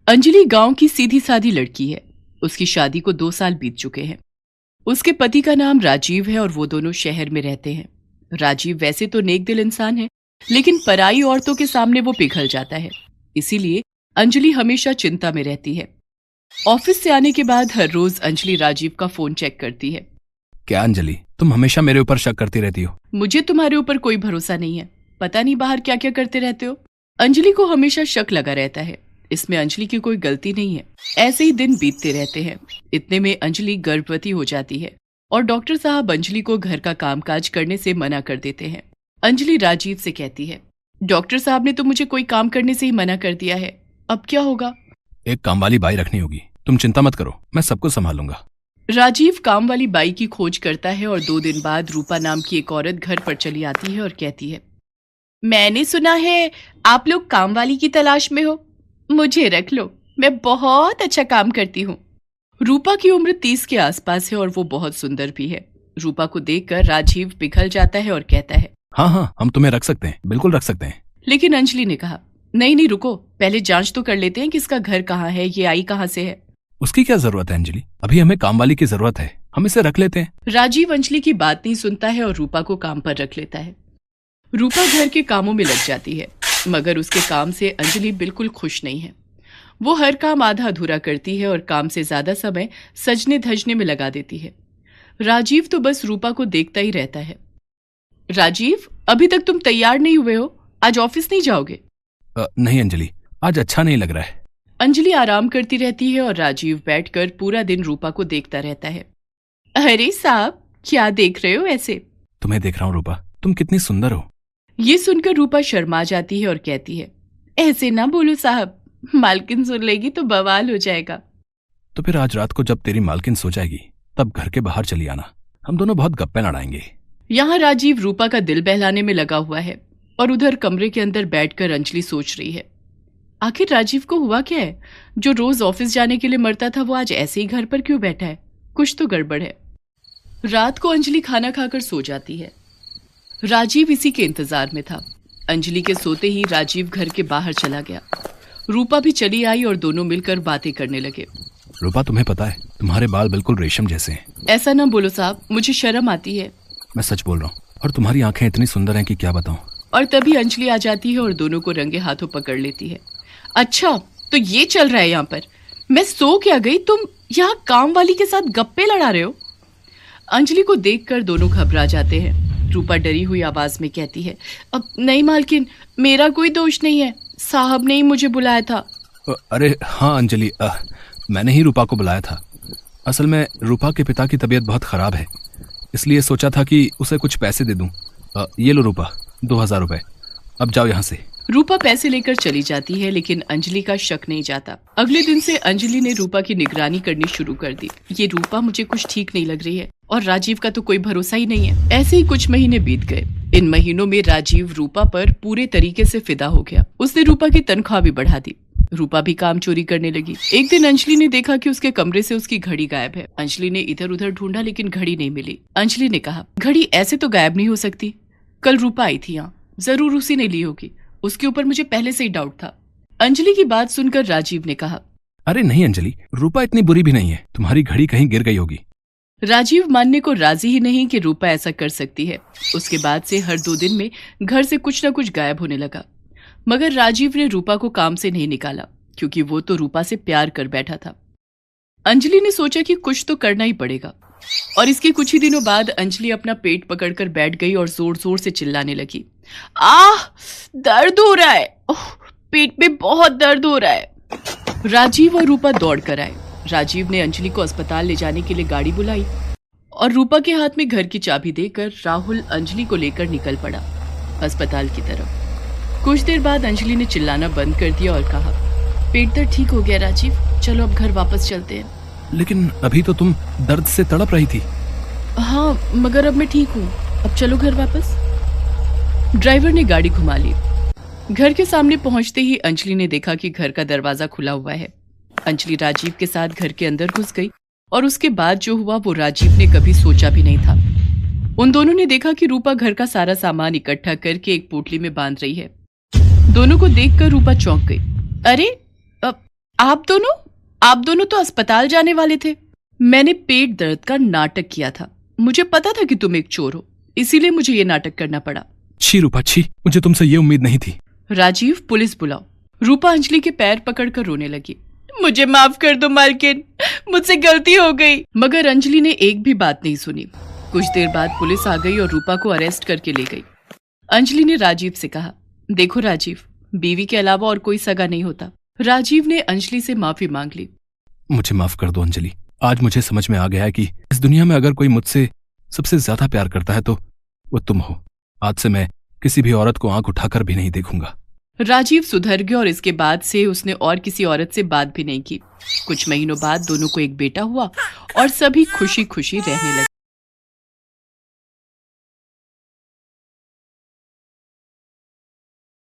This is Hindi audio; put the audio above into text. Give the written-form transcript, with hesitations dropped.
अंजलि गांव की सीधी सादी लड़की है। उसकी शादी को 2 साल बीत चुके हैं। उसके पति का नाम राजीव है और वो दोनों शहर में रहते हैं। राजीव वैसे तो नेक दिल इंसान है, लेकिन पराई औरतों के सामने वो पिघल जाता है। इसीलिए अंजलि हमेशा चिंता में रहती है। ऑफिस से आने के बाद हर रोज अंजलि राजीव का फोन चेक करती है। क्या अंजलि, तुम हमेशा मेरे ऊपर शक करती रहती हो? मुझे तुम्हारे ऊपर कोई भरोसा नहीं है। पता नहीं बाहर क्या क्या करते रहते हो। अंजलि को हमेशा शक लगा रहता है। इसमें अंजलि की कोई गलती नहीं है। ऐसे ही दिन बीतते रहते हैं। इतने में अंजलि गर्भवती हो जाती है और डॉक्टर साहब अंजलि को घर का कामकाज करने से मना कर देते हैं। अंजलि राजीव से कहती है, डॉक्टर साहब ने तो मुझे कोई काम करने से ही मना कर दिया है, अब क्या होगा? एक काम वाली बाई रखनी होगी। तुम चिंता मत करो, मैं सब कुछ संभालूंगा। राजीव काम वाली बाई की खोज करता है और 2 दिन बाद रूपा नाम की एक औरत घर पर चली आती है और कहती है, मैंने सुना है आप लोग काम वाली की तलाश में हो, मुझे रख लो, मैं बहुत अच्छा काम करती हूँ। रूपा की उम्र 30 के आसपास है और वो बहुत सुंदर भी है। रूपा को देखकर राजीव पिघल जाता है और कहता है, हाँ, हम तुम्हें रख सकते हैं, बिल्कुल रख सकते हैं। लेकिन अंजलि ने कहा, नहीं रुको, पहले जांच तो कर लेते हैं कि इसका घर कहाँ है, ये आई कहाँ से है। उसकी क्या जरूरत है अंजलि, अभी हमें काम वाली की जरूरत है, हम इसे रख लेते हैं। राजीव अंजलि की बात नहीं सुनता है और रूपा को काम पर रख लेता है। रूपा घर के कामों में लग जाती है, मगर उसके काम से अंजलि बिल्कुल खुश नहीं है। वो हर काम आधा अधूरा करती है और काम से ज्यादा समय सजने धजने में लगा देती है। राजीव तो बस रूपा को देखता ही रहता है। राजीव, अभी तक तुम तैयार नहीं हुए हो, आज ऑफिस नहीं जाओगे? नहीं अंजलि, आज अच्छा नहीं लग रहा है। अंजलि आराम करती रहती है और राजीव बैठकर पूरा दिन रूपा को देखता रहता है। अरे साहब, क्या देख रहे हो ऐसे? तुम्हें देख रहा हूँ रूपा, तुम कितनी सुंदर हो। ये सुनकर रूपा शर्मा जाती है और कहती है, ऐसे ना बोलो साहब, मालकिन सुन लेगी तो बवाल हो जाएगा। तो फिर आज रात को जब तेरी मालकिन सो जाएगी तब घर के बाहर चली आना, हम दोनों बहुत गप्पे लड़ाएंगे। यहाँ राजीव रूपा का दिल बहलाने में लगा हुआ है और उधर कमरे के अंदर बैठकर अंजलि सोच रही है, आखिर राजीव को हुआ क्या है? जो रोज ऑफिस जाने के लिए मरता था वो आज ऐसे ही घर पर क्यों बैठा है? कुछ तो गड़बड़ है। रात को अंजलि खाना खाकर सो जाती है। राजीव इसी के इंतजार में था। अंजलि के सोते ही राजीव घर के बाहर चला गया। रूपा भी चली आई और दोनों मिलकर बातें करने लगे। रूपा, तुम्हें पता है तुम्हारे बाल बिल्कुल रेशम जैसे हैं। ऐसा ना बोलो साहब, मुझे शर्म आती है। मैं सच बोल रहा हूँ, और तुम्हारी आंखें इतनी सुंदर हैं कि क्या बताऊं। और तभी अंजलि आ जाती है और दोनों को रंगे हाथों पकड़ लेती है। अच्छा, तो ये चल रहा है यहाँ पर? मैं सो क्या गई, तुम यहाँ काम वाली के साथ गप्पे लड़ा रहे हो? अंजलि को देखकर दोनों घबरा जाते हैं। रूपा डरी हुई आवाज में कहती है, अब नहीं मालकिन, मेरा कोई दोष नहीं है, साहब ने ही मुझे बुलाया था। अरे हाँ अंजलि, मैंने ही रूपा को बुलाया था। असल में रूपा के पिता की तबीयत बहुत खराब है, इसलिए सोचा था कि उसे कुछ पैसे दे दूं। ये लो रूपा, 2000 रुपए, अब जाओ यहाँ से। रूपा पैसे लेकर चली जाती है, लेकिन अंजलि का शक नहीं जाता। अगले दिन से अंजलि ने रूपा की निगरानी करनी शुरू कर दी। ये रूपा मुझे कुछ ठीक नहीं लग रही है और राजीव का तो कोई भरोसा ही नहीं है। ऐसे ही कुछ महीने बीत गए। इन महीनों में राजीव रूपा पर पूरे तरीके से फिदा हो गया। उसने रूपा की तनख्वाह भी बढ़ा दी। रूपा भी काम चोरी करने लगी। एक दिन अंजलि ने देखा कि उसके कमरे से उसकी घड़ी गायब है। अंजलि ने इधर उधर ढूंढा, लेकिन घड़ी नहीं मिली। अंजलि ने कहा, घड़ी ऐसे तो गायब नहीं हो सकती, कल रूपा आई थी यहाँ, जरूर उसी ने ली होगी, उसके ऊपर मुझे पहले से ही डाउट था। अंजलि की बात सुनकर राजीव ने कहा, अरे नहीं अंजलि, रूपा इतनी बुरी भी नहीं है, तुम्हारी घड़ी कहीं गिर गई होगी। राजीव मानने को राजी ही नहीं कि रूपा ऐसा कर सकती है। उसके बाद से हर 2 दिन में घर से कुछ न कुछ गायब होने लगा। मगर राजीव ने रूपा को काम से नहीं निकाला, क्योंकि वो तो रूपा से प्यार कर बैठा था। अंजलि ने सोचा कि कुछ तो करना ही पड़ेगा, और इसके कुछ ही दिनों बाद अंजलि अपना पेट पकड़कर बैठ गई और जोर जोर से चिल्लाने लगी, आह, दर्द हो रहा है, पेट में बहुत दर्द हो रहा है। राजीव और रूपा दौड़ कर आए। राजीव ने अंजलि को अस्पताल ले जाने के लिए गाड़ी बुलाई और रूपा के हाथ में घर की चाबी देकर राहुल अंजलि को लेकर निकल पड़ा अस्पताल की तरफ। कुछ देर बाद अंजलि ने चिल्लाना बंद कर दिया और कहा, पेट दर्द ठीक हो गया राजीव, चलो अब घर वापस चलते हैं। लेकिन अभी तो तुम दर्द से तड़प रही थी। हाँ, मगर अब मैं ठीक हूँ, अब चलो घर वापस। ड्राइवर ने गाड़ी घुमा ली। घर के सामने पहुंचते ही अंजलि ने देखा कि घर का दरवाजा खुला हुआ है। अंजलि राजीव के साथ घर के अंदर घुस गई और उसके बाद जो हुआ वो राजीव ने कभी सोचा भी नहीं था। उन दोनों ने देखा कि रूपा घर का सारा सामान इकट्ठा करके एक पोटली में बांध रही है। दोनों को देखकर रूपा चौंक गई। अरे, आप दोनों तो अस्पताल जाने वाले थे। मैंने पेट दर्द का नाटक किया था। मुझे पता था कि तुम एक चोर हो, इसीलिए मुझे ये नाटक करना पड़ा। छी रूपा छी, मुझे तुमसे ये उम्मीद नहीं थी। राजीव, पुलिस बुलाओ। रूपा अंजलि के पैर पकड़कर रोने लगी। मुझे माफ कर दो मालकिन, मुझसे गलती हो गई। मगर अंजलि ने एक भी बात नहीं सुनी। कुछ देर बाद पुलिस आ गई और रूपा को अरेस्ट करके ले गई। अंजलि ने राजीव से कहा, देखो राजीव, बीवी के अलावा और कोई सगा नहीं होता। राजीव ने अंजलि से माफी मांग ली। मुझे माफ कर दो अंजलि, आज मुझे समझ में आ गया है कि इस दुनिया में अगर कोई मुझसे सबसे ज्यादा प्यार करता है तो वो तुम हो। आज से मैं किसी भी औरत को आंख उठाकर भी नहीं देखूंगा। राजीव सुधर गया और इसके बाद से उसने और किसी औरत से बात भी नहीं की। कुछ महीनों बाद दोनों को एक बेटा हुआ और सभी खुशी खुशी रहने लगे।